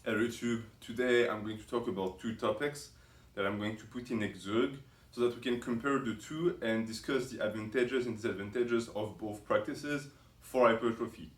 Hello YouTube, today I'm going to talk about two topics that I'm going to put in exergue so that we can compare the two and discuss the advantages and disadvantages of both practices for hypertrophy.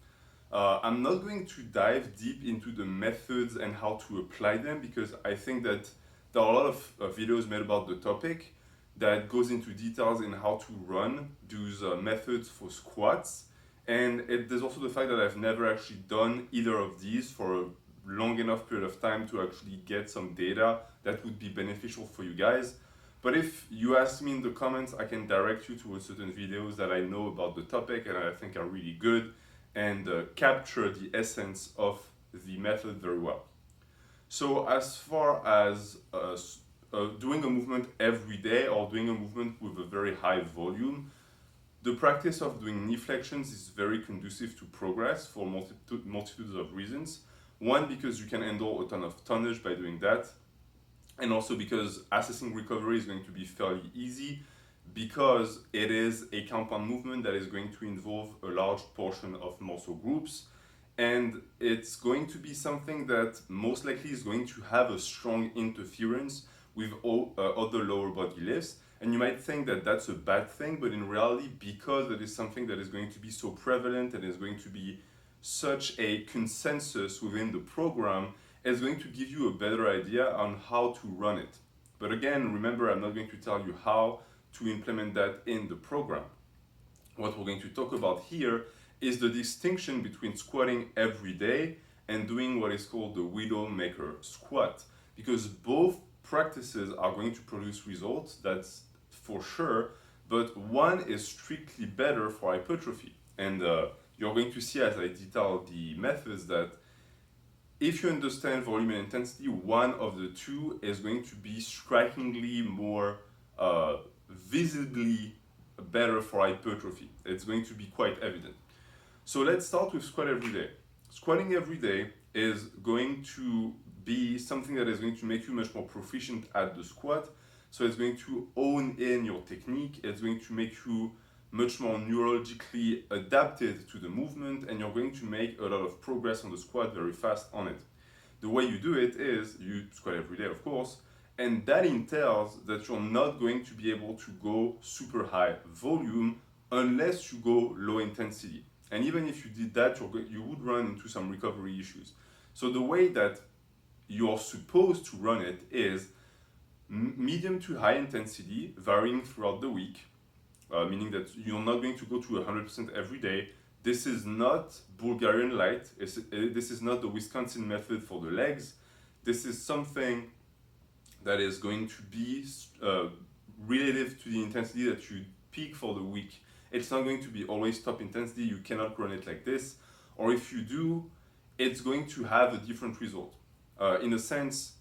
I'm not going to dive deep into the methods and how to apply them because I think that there are a lot of videos made about the topic that goes into details in how to run those methods for squats. And there's also the fact that I've never actually done either of these for a long enough period of time to actually get some data that would be beneficial for you guys. But if you ask me in the comments, I can direct you towards certain videos that I know about the topic and I think are really good and capture the essence of the method very well. So as far as doing a movement every day or doing a movement with a very high volume, the practice of doing knee flexions is very conducive to progress for multitudes of reasons. One, because you can handle a ton of tonnage by doing that, and also because assessing recovery is going to be fairly easy because it is a compound movement that is going to involve a large portion of muscle groups, and it's going to be something that most likely is going to have a strong interference with all other lower body lifts. And you might think that that's a bad thing, but in reality, because it is something that is going to be so prevalent and is going to be such a consensus within the program, it's going to give you a better idea on how to run it. But again, remember, I'm not going to tell you how to implement that in the program. What we're going to talk about here is the distinction between squatting every day and doing what is called the Widowmaker squat, because both practices are going to produce results, that's for sure, but one is strictly better for hypertrophy. And you're going to see as I detail the methods that if you understand volume and intensity, one of the two is going to be strikingly more visibly better for hypertrophy. It's going to be quite evident. So let's start with squat every day. Squatting every day is going to be something that is going to make you much more proficient at the squat. So it's going to hone in your technique. It's going to make you much more neurologically adapted to the movement, and you're going to make a lot of progress on the squat very fast on it. The way you do it is you squat every day, of course, and that entails that you're not going to be able to go super high volume unless you go low intensity. And even if you did that, you would run into some recovery issues. So the way that you're supposed to run it is medium to high intensity, varying throughout the week, meaning that you're not going to go to 100% every day. This is not Bulgarian light. This is not the Wisconsin method for the legs. This is something that is going to be relative to the intensity that you peak for the week. It's not going to be always top intensity. You cannot run it like this. Or if you do, it's going to have a different result. In a sense,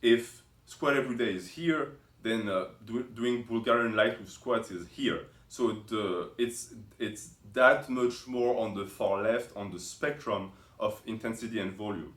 if squat every day is here, then doing Bulgarian light with squats is here. So it's that much more on the far left on the spectrum of intensity and volume.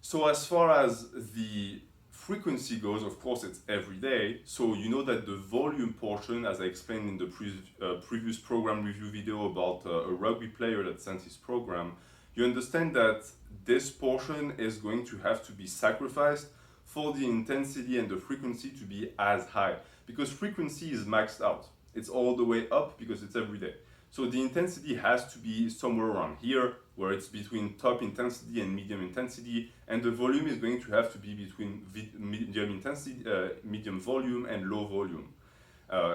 So as far as the frequency goes, of course, it's every day. So you know that the volume portion, as I explained in the previous program review video about a rugby player that sent his program, you understand that this portion is going to have to be sacrificed for the intensity and the frequency to be as high, because frequency is maxed out. It's all the way up because it's every day. So the intensity has to be somewhere around here, where it's between top intensity and medium intensity, and the volume is going to have to be between medium intensity, medium volume and low volume.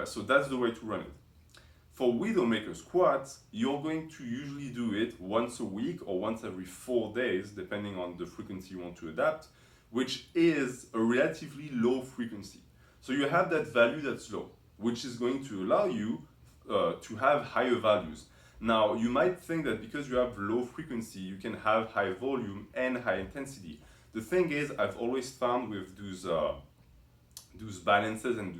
So that's the way to run it. For Widowmaker squats, you're going to usually do it once a week or once every 4 days, depending on the frequency you want to adapt, which is a relatively low frequency. So you have that value that's low, which is going to allow you to have higher values. Now, you might think that because you have low frequency, you can have high volume and high intensity. The thing is, I've always found with those balances and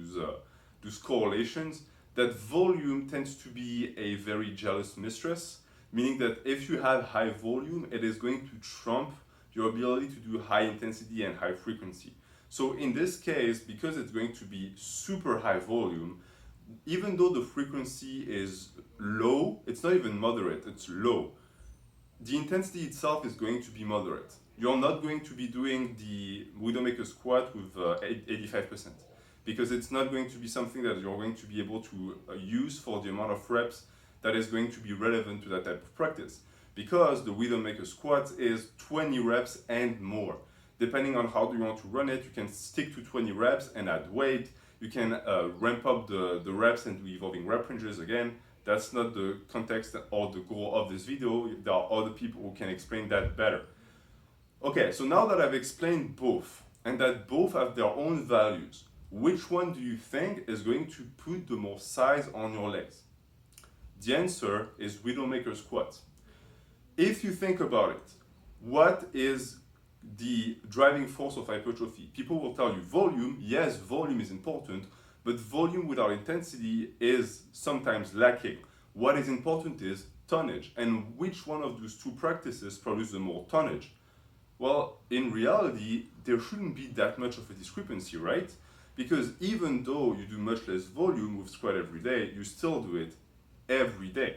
those correlations, that volume tends to be a very jealous mistress, meaning that if you have high volume, it is going to trump your ability to do high intensity and high frequency. So in this case, because it's going to be super high volume, even though the frequency is low, it's not even moderate, it's low. The intensity itself is going to be moderate. you're not going to be doing the Widowmaker squat with 85%, because it's not going to be something that you're going to be able to use for the amount of reps that is going to be relevant to that type of practice. Because the Widowmaker squat is 20 reps and more. Depending on how you want to run it, you can stick to 20 reps and add weight. You can ramp up the reps and do evolving rep ranges again. That's not the context or the goal of this video. There are other people who can explain that better. Okay, so now that I've explained both, and that both have their own values, which one do you think is going to put the most size on your legs? The answer is Widowmaker squat. If you think about it, what is the driving force of hypertrophy? People will tell you volume. Yes, volume is important, but volume without intensity is sometimes lacking. What is important is tonnage, and which one of those two practices produces the more tonnage? Well, in reality, there shouldn't be that much of a discrepancy, right? Because even though you do much less volume with squat every day, you still do it every day.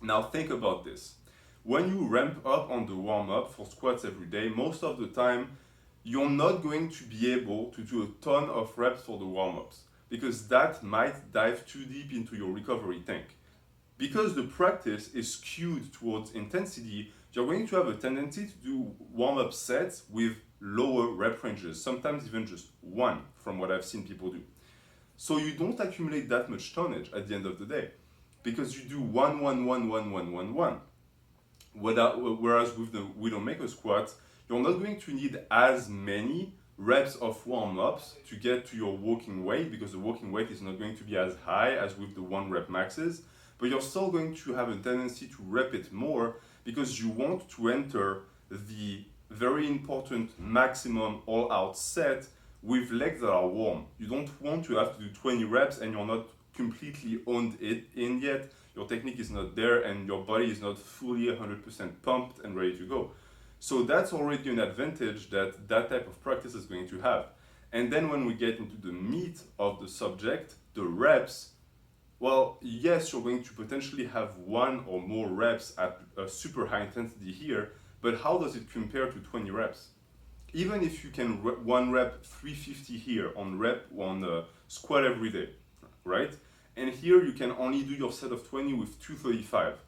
Now think about this. When you ramp up on the warm-up for squats every day, most of the time, you're not going to be able to do a ton of reps for the warm-ups, because that might dive too deep into your recovery tank. Because the practice is skewed towards intensity, you're going to have a tendency to do warm-up sets with lower rep ranges, sometimes even just one, from what I've seen people do. So you don't accumulate that much tonnage at the end of the day, because you do 1, 1, 1, 1, 1, 1, 1. Whereas with the Widowmaker squat, you're not going to need as many reps of warm-ups to get to your working weight, because the working weight is not going to be as high as with the 1 rep maxes, but you're still going to have a tendency to rep it more, because you want to enter the very important maximum all-out set with legs that are warm. You don't want to have to do 20 reps and you're not completely owned it in yet. Your technique is not there and your body is not fully 100% pumped and ready to go. So that's already an advantage that that type of practice is going to have. And then when we get into the meat of the subject, the reps, well, yes, you're going to potentially have 1 or more reps at a super high intensity here, but how does it compare to 20 reps? Even if you can 1 rep 350 here on squat every day, right? And here you can only do your set of 20 with 235.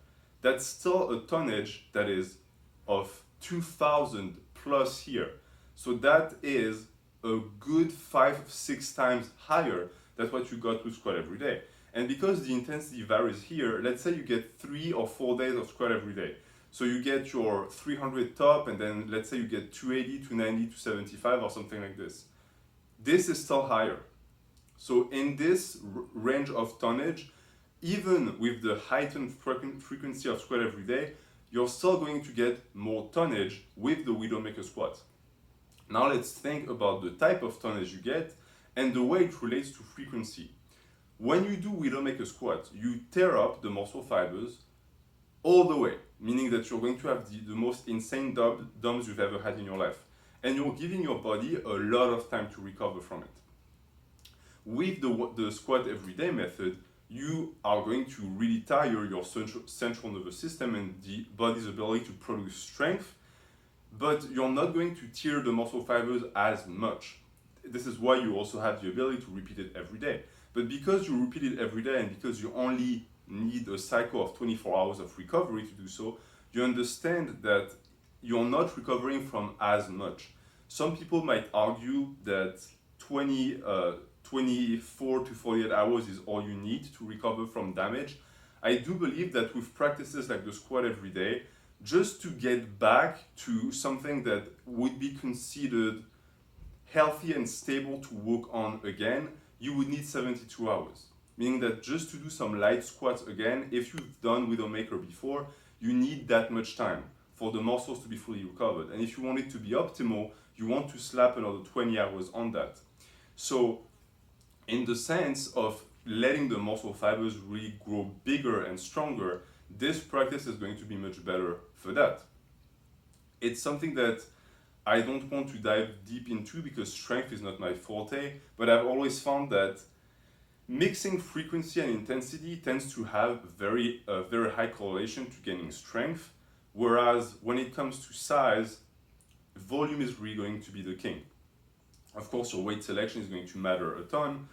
That's still a tonnage that is of 2000 plus here. So that is a good 5-6 times higher than what you got with squat every day. And because the intensity varies here, let's say you get 3 or 4 days of squat every day. So you get your 300 top, and then let's say you get 280, 290, 275 or something like this. This is still higher. So in this range of tonnage, even with the heightened frequency of squat every day, you're still going to get more tonnage with the Widowmaker squat. Now let's think about the type of tonnage you get and the way it relates to frequency. When you do Widowmaker squat, you tear up the muscle fibers all the way, meaning that you're going to have the most insane DOMs you've ever had in your life. And you're giving your body a lot of time to recover from it. With the squat everyday method, you are going to really tire your central nervous system and the body's ability to produce strength, but you're not going to tear the muscle fibers as much. This is why you also have the ability to repeat it every day. But because you repeat it every day and because you only need a cycle of 24 hours of recovery to do so, you understand that you're not recovering from as much. Some people might argue that 24 to 48 hours is all you need to recover from damage. I do believe that with practices like the squat every day, just to get back to something that would be considered healthy and stable to work on again, you would need 72 hours. Meaning that just to do some light squats again, if you've done Widowmaker before, you need that much time for the muscles to be fully recovered. And if you want it to be optimal, you want to slap another 20 hours on that. So in the sense of letting the muscle fibers really grow bigger and stronger, this practice is going to be much better for that. It's something that I don't want to dive deep into because strength is not my forte, but I've always found that mixing frequency and intensity tends to have very high correlation to gaining strength, whereas when it comes to size, volume is really going to be the king. Of course, your weight selection is going to matter a ton,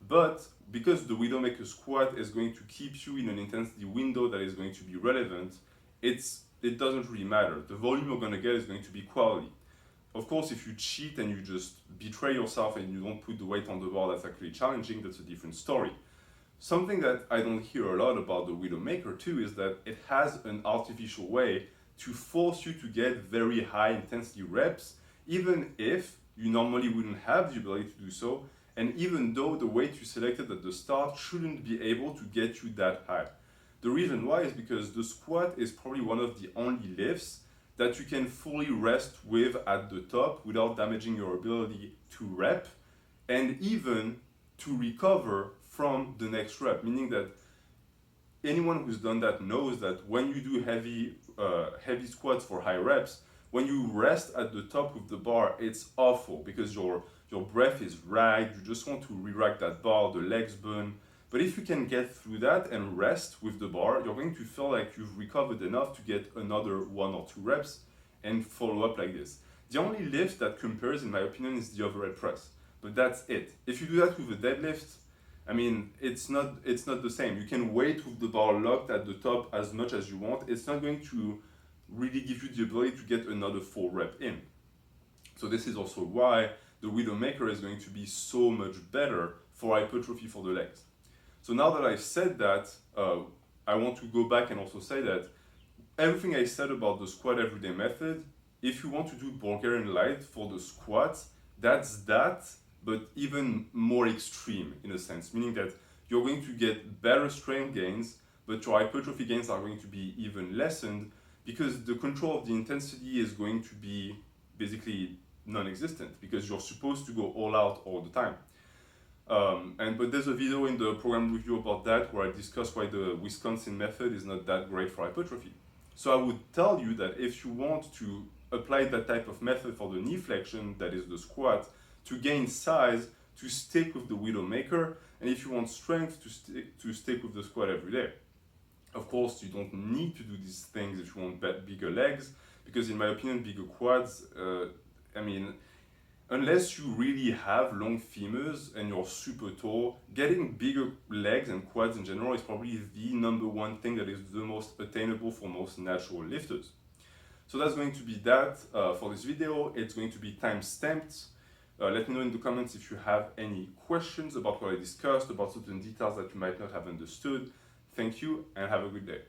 but because the Widowmaker squat is going to keep you in an intensity window that is going to be relevant, it doesn't really matter. The volume you're going to get is going to be quality. Of course, if you cheat and you just betray yourself and you don't put the weight on the bar, that's actually challenging, that's a different story. Something that I don't hear a lot about the Widowmaker too is that it has an artificial way to force you to get very high intensity reps, even if you normally wouldn't have the ability to do so, and even though the weight you selected at the start shouldn't be able to get you that high. The reason why is because the squat is probably one of the only lifts that you can fully rest with at the top without damaging your ability to rep and even to recover from the next rep, meaning that anyone who's done that knows that when you do heavy squats for high reps, when you rest at the top with the bar, it's awful because your breath is ragged, you just want to re-rack that bar, the legs burn. But if you can get through that and rest with the bar, you're going to feel like you've recovered enough to get another 1 or 2 reps and follow up like this. The only lift that compares, in my opinion, is the overhead press, but that's it. If you do that with a deadlift, I mean, it's not the same. You can wait with the bar locked at the top as much as you want. It's not going to really give you the ability to get another 4 rep in. So this is also why the Widowmaker is going to be so much better for hypertrophy for the legs. So now that I've said that, I want to go back and also say that everything I said about the squat everyday method, if you want to do Bulgarian light for the squat, that's that, but even more extreme in a sense, meaning that you're going to get better strength gains, but your hypertrophy gains are going to be even lessened because the control of the intensity is going to be basically non-existent because you're supposed to go all out all the time. But there's a video in the program review about that where I discuss why the Wisconsin method is not that great for hypertrophy. So I would tell you that if you want to apply that type of method for the knee flexion, that is the squat, to gain size, to stick with the Widowmaker, and if you want strength, to stick with the squat every day. Of course, you don't need to do these things if you want bigger legs, because in my opinion, bigger quads, unless you really have long femurs and you're super tall, getting bigger legs and quads in general is probably the #1 thing that is the most attainable for most natural lifters. So that's going to be that for this video. It's going to be time-stamped. Let me know in the comments if you have any questions about what I discussed, about certain details that you might not have understood. Thank you and have a good day.